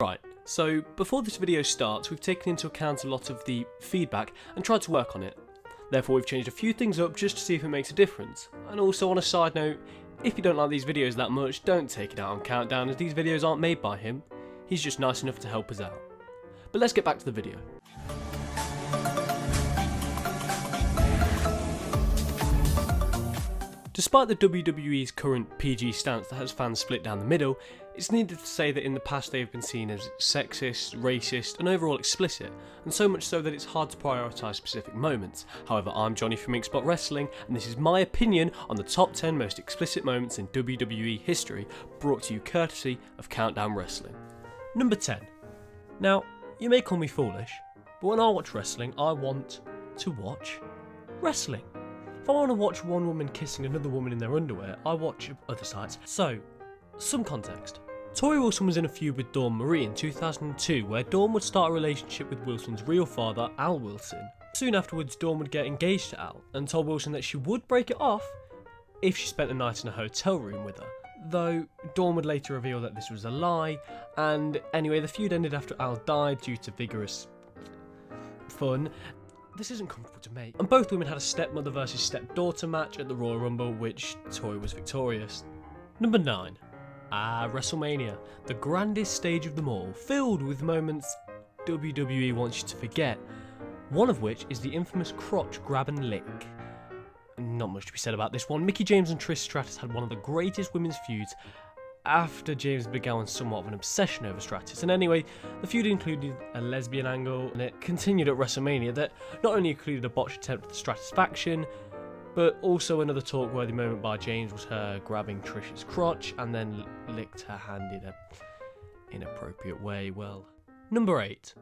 Right, so before this video starts, we've taken into account a lot of the feedback and tried to work on it. Therefore, we've changed a few things up just to see if it makes a difference. And also, on a side note, if you don't like these videos that much, don't take it out on Countdown, as these videos aren't made by him. He's just nice enough to help us out. But let's get back to the video. Despite the WWE's current PG stance that has fans split down the middle, it's needed to say that in the past they have been seen as sexist, racist and overall explicit, and so much so that it's hard to prioritise specific moments. However, I'm Johnny from Inkspotwrestling, and this is my opinion on the top 10 most explicit moments in WWE history, brought to you courtesy of Countdown Wrestling. Number 10. Now, you may call me foolish, but when I watch wrestling, I want to watch wrestling. If I want to watch one woman kissing another woman in their underwear, I watch other sites. So, some context. Tori Wilson was in a feud with Dawn Marie in 2002, where Dawn would start a relationship with Wilson's real father, Al Wilson. Soon afterwards, Dawn would get engaged to Al, and told Wilson that she would break it off if she spent the night in a hotel room with her. Though, Dawn would later reveal that this was a lie, and anyway, the feud ended after Al died due to vigorous fun. This isn't comfortable to make. And both women had a stepmother versus stepdaughter match at the Royal Rumble, which Tori was victorious. Number 9. Wrestlemania, the grandest stage of them all, filled with moments WWE wants you to forget, one of which is the infamous crotch grab and lick. Not much to be said about this one. Mickie James and Trish Stratus had one of the greatest women's feuds after James began somewhat of an obsession over Stratus. And anyway, the feud included a lesbian angle, and it continued at WrestleMania that not only included a botched attempt at the Stratusfaction, but also another talk-worthy moment by James was her grabbing Trish's crotch and then licked her hand in an inappropriate way. Well, number 8.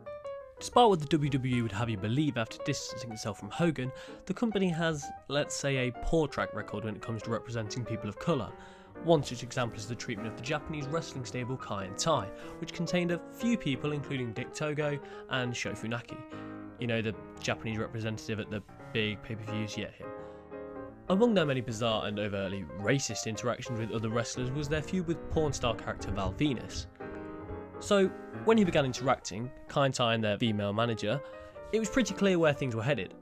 Despite what the WWE would have you believe after distancing itself from Hogan, the company has, let's say, a poor track record when it comes to representing people of colour. One such example is the treatment of the Japanese wrestling stable Kai and Tai, which contained a few people including Dick Togo and Sho Funaki. You know, the Japanese representative at the big pay-per-views, yeah, him. Among their many bizarre and overtly racist interactions with other wrestlers was their feud with porn star character Val Venus. So, when he began interacting, Kai and Tai and their female manager, it was pretty clear where things were headed.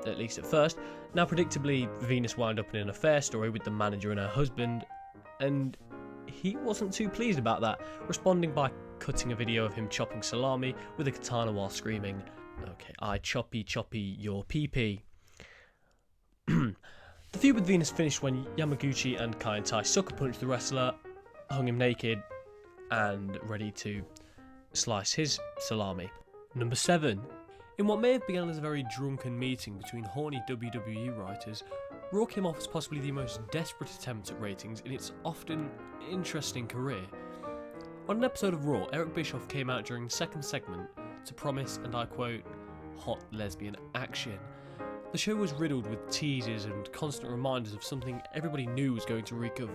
At least at first. Now predictably, Venus wound up in an affair story with the manager and her husband, and he wasn't too pleased about that, responding by cutting a video of him chopping salami with a katana while screaming, "Okay, I choppy your pee-pee." The feud with Venus finished when Yamaguchi and Kai and Tai sucker punched the wrestler, hung him naked, and ready to slice his salami. Number 7. In what may have begun as a very drunken meeting between horny WWE writers, Raw came off as possibly the most desperate attempt at ratings in its often interesting career. On an episode of Raw, Eric Bischoff came out during the second segment to promise, and I quote, "hot lesbian action." The show was riddled with teases and constant reminders of something everybody knew was going to reek of,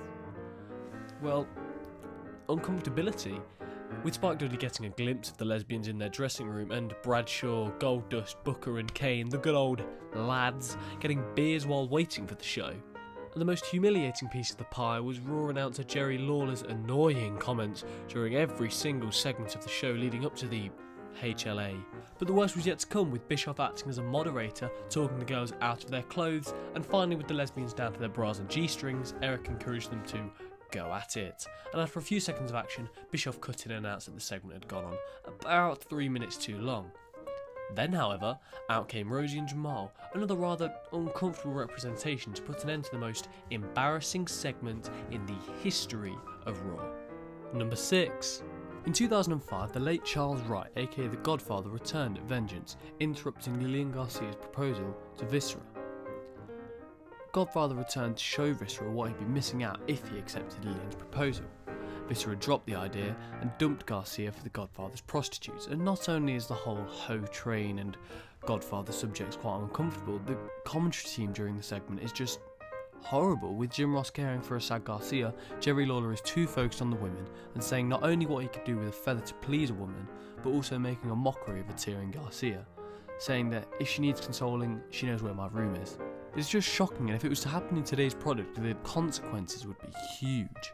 well, uncomfortability, with Spike Dudley getting a glimpse of the lesbians in their dressing room, and Bradshaw, Goldust, Booker and Kane, the good old lads, getting beers while waiting for the show. And the most humiliating piece of the pie was Raw announcer Jerry Lawler's annoying comments during every single segment of the show leading up to the HLA. But the worst was yet to come, with Bischoff acting as a moderator, talking the girls out of their clothes, and finally with the lesbians down to their bras and G-strings, Eric encouraged them to go at it. And after a few seconds of action, Bischoff cut in and announced that the segment had gone on about 3 minutes too long. Then, however, out came Rosie and Jamal, another rather uncomfortable representation to put an end to the most embarrassing segment in the history of Raw. Number 6. In 2005, the late Charles Wright, aka the Godfather, returned at Vengeance, interrupting Lillian Garcia's proposal to Viscera. Godfather returned to show Viscera what he'd be missing out if he accepted Lillian's proposal. Viscera dropped the idea and dumped Garcia for the Godfather's prostitutes, and not only is the whole hoe train and Godfather subjects quite uncomfortable, the commentary team during the segment is just horrible, with Jim Ross caring for a sad Garcia. Jerry Lawler is too focused on the women and saying not only what he could do with a feather to please a woman, but also making a mockery of a tearing Garcia, saying that if she needs consoling, she knows where my room is. It's just shocking, and if it was to happen in today's product, the consequences would be huge.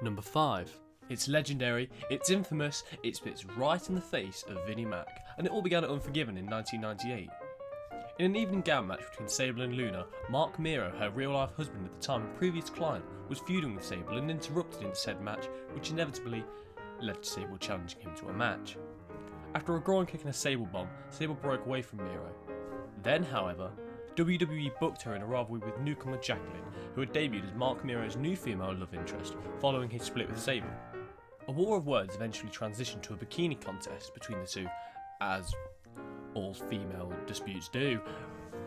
Number 5. It's legendary, it's infamous, it spits right in the face of Vinnie Mac, and it all began at Unforgiven in 1998. In an evening gown match between Sable and Luna, Mark Miro, her real-life husband at the time and previous client, was feuding with Sable and interrupted in the said match, which inevitably led to Sable challenging him to a match. After a groin kick and a Sable bomb, Sable broke away from Miro. Then, however, WWE booked her in a rivalry with newcomer Jacqueline, who had debuted as Mark Miro's new female love interest following his split with Sable. A war of words eventually transitioned to a bikini contest between the two, as all female disputes do,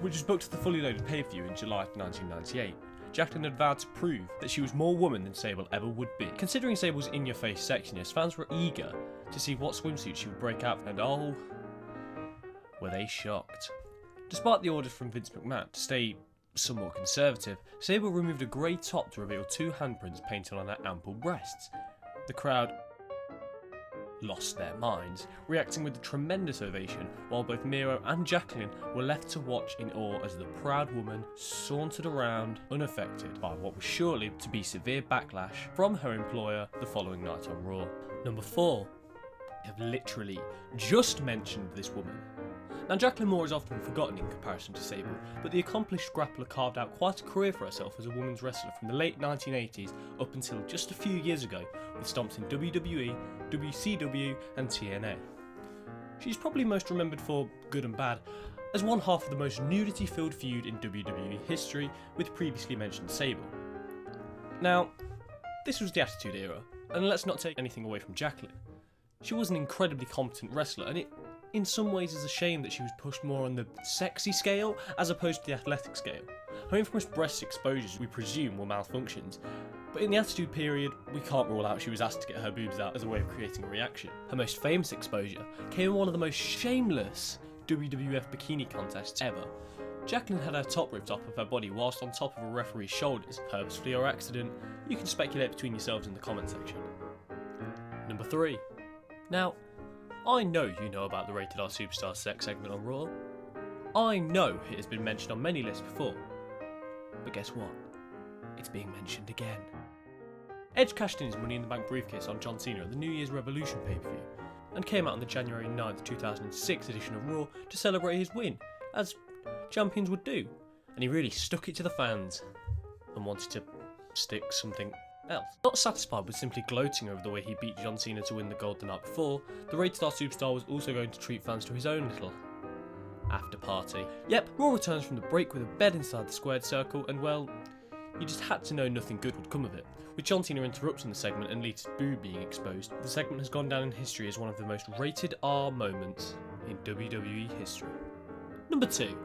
which was booked at the fully loaded pay-per-view in July 1998. Jacqueline had vowed to prove that she was more woman than Sable ever would be. Considering Sable's in-your-face sexiness, fans were eager to see what swimsuit she would break out, and oh, were they shocked. Despite the orders from Vince McMahon to stay somewhat conservative, Sable removed a grey top to reveal two handprints painted on her ample breasts. The crowd lost their minds, reacting with a tremendous ovation, while both Miro and Jacqueline were left to watch in awe as the proud woman sauntered around unaffected by what was surely to be severe backlash from her employer the following night on Raw. Number 4. I have literally just mentioned this woman. Now, Jacqueline Moore is often forgotten in comparison to Sable, but the accomplished grappler carved out quite a career for herself as a women's wrestler from the late 1980s up until just a few years ago, with stomps in WWE, WCW and TNA. She's probably most remembered for good and bad, as one half of the most nudity-filled feud in WWE history with previously mentioned Sable. Now, this was the Attitude Era, and let's not take anything away from Jacqueline. She was an incredibly competent wrestler, and it in some ways is a shame that she was pushed more on the sexy scale as opposed to the athletic scale. Her infamous breast exposures we presume were malfunctions, but in the Attitude period we can't rule out she was asked to get her boobs out as a way of creating a reaction. Her most famous exposure came in one of the most shameless WWF bikini contests ever. Jacqueline had her top ripped off of her body whilst on top of a referee's shoulders, purposefully or accident. You can speculate between yourselves in the comment section. Number 3. Now, I know you know about the Rated R Superstar sex segment on Raw. I know it has been mentioned on many lists before. But guess what? It's being mentioned again. Edge cashed in his Money in the Bank briefcase on John Cena at the New Year's Revolution pay-per-view, and came out on the January 9th, 2006 edition of Raw to celebrate his win, as champions would do. And he really stuck it to the fans, and wanted to stick something else. Not satisfied with simply gloating over the way he beat John Cena to win the gold the night before, the Rated R Superstar was also going to treat fans to his own little after party. Yep, Raw returns from the break with a bed inside the squared circle, and well, you just had to know nothing good would come of it. With John Cena interrupting the segment and Lita's boob being exposed, the segment has gone down in history as one of the most Rated R moments in WWE history. Number 2.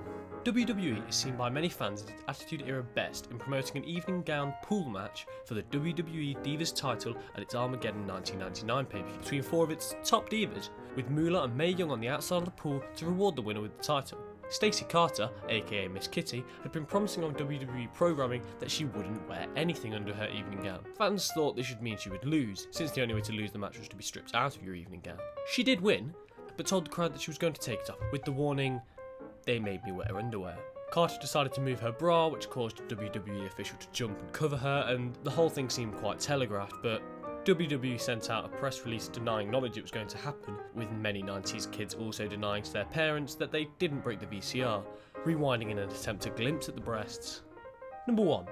WWE is seen by many fans at its Attitude Era best in promoting an evening gown pool match for the WWE Divas title at its Armageddon 1999 pay-per-view between 4 of its top divas, with Moolah and Mae Young on the outside of the pool to reward the winner with the title. Stacey Carter, aka Miss Kitty, had been promising on WWE programming that she wouldn't wear anything under her evening gown. Fans thought this should mean she would lose, since the only way to lose the match was to be stripped out of your evening gown. She did win, but told the crowd that she was going to take it off, with the warning, "They made me wear underwear." Carter decided to move her bra, which caused a WWE official to jump and cover her, and the whole thing seemed quite telegraphed, but WWE sent out a press release denying knowledge it was going to happen, with many 90s kids also denying to their parents that they didn't break the VCR, rewinding in an attempt to glimpse at the breasts. Number 1.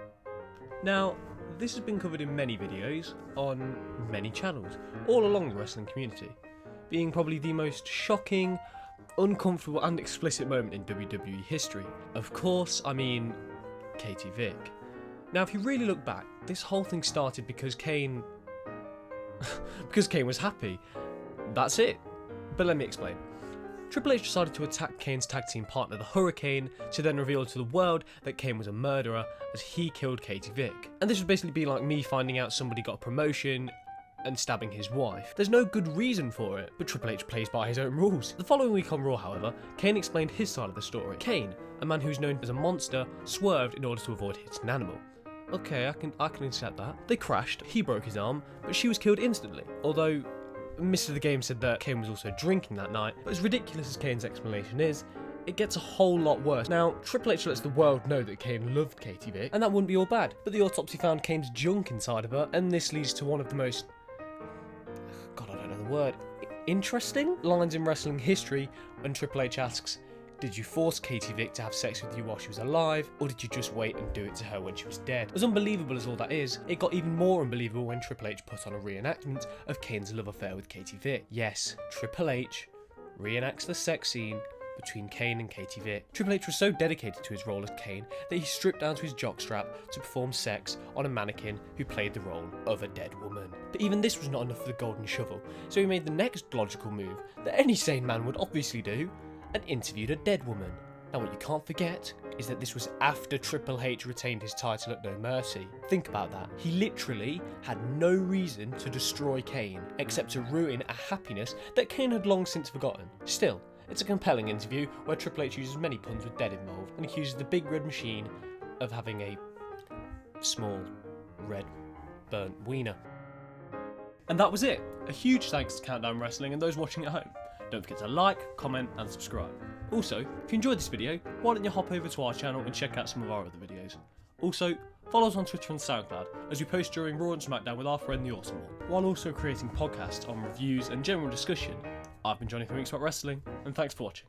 Now, this has been covered in many videos, on many channels, all along the wrestling community, being probably the most shocking, uncomfortable and explicit moment in WWE history. Of course, I mean Katie Vick. Now, if you really look back, this whole thing started because Kane was happy. That's it. But let me explain. Triple H decided to attack Kane's tag team partner, the Hurricane, to then reveal to the world that Kane was a murderer as he killed Katie Vick. And this would basically be like me finding out somebody got a promotion and stabbing his wife. There's no good reason for it, but Triple H plays by his own rules. The following week on Raw, however, Kane explained his side of the story. Kane, a man who's known as a monster, swerved in order to avoid hitting an animal. Okay, I can accept that. They crashed, he broke his arm, but she was killed instantly. Although, Mr. The Game said that Kane was also drinking that night, but as ridiculous as Kane's explanation is, it gets a whole lot worse. Now, Triple H lets the world know that Kane loved Katie Vick, and that wouldn't be all bad, but the autopsy found Kane's junk inside of her, and this leads to one of the most word? Interesting lines in wrestling history when Triple H asks, did you force Katie Vick to have sex with you while she was alive, or did you just wait and do it to her when she was dead? As unbelievable as all that is, it got even more unbelievable when Triple H put on a reenactment of Kane's love affair with Katie Vick. Yes, Triple H reenacts the sex scene between Kane and Katie Vick. Triple H was so dedicated to his role as Kane that he stripped down to his jockstrap to perform sex on a mannequin who played the role of a dead woman. But even this was not enough for the golden shovel, so he made the next logical move that any sane man would obviously do, and interviewed a dead woman. Now what you can't forget is that this was after Triple H retained his title at No Mercy. Think about that. He literally had no reason to destroy Kane, except to ruin a happiness that Kane had long since forgotten. Still, it's a compelling interview where Triple H uses many puns with dead involved and accuses the Big Red Machine of having a small, red, burnt wiener. And that was it. A huge thanks to Countdown Wrestling and those watching at home. Don't forget to like, comment and subscribe. Also, if you enjoyed this video, why don't you hop over to our channel and check out some of our other videos. Also, follow us on Twitter and Soundcloud as we post during Raw and SmackDown with our friend the Awesome One, while also creating podcasts on reviews and general discussion. I've been Johnny from Inkspot Wrestling, and thanks for watching.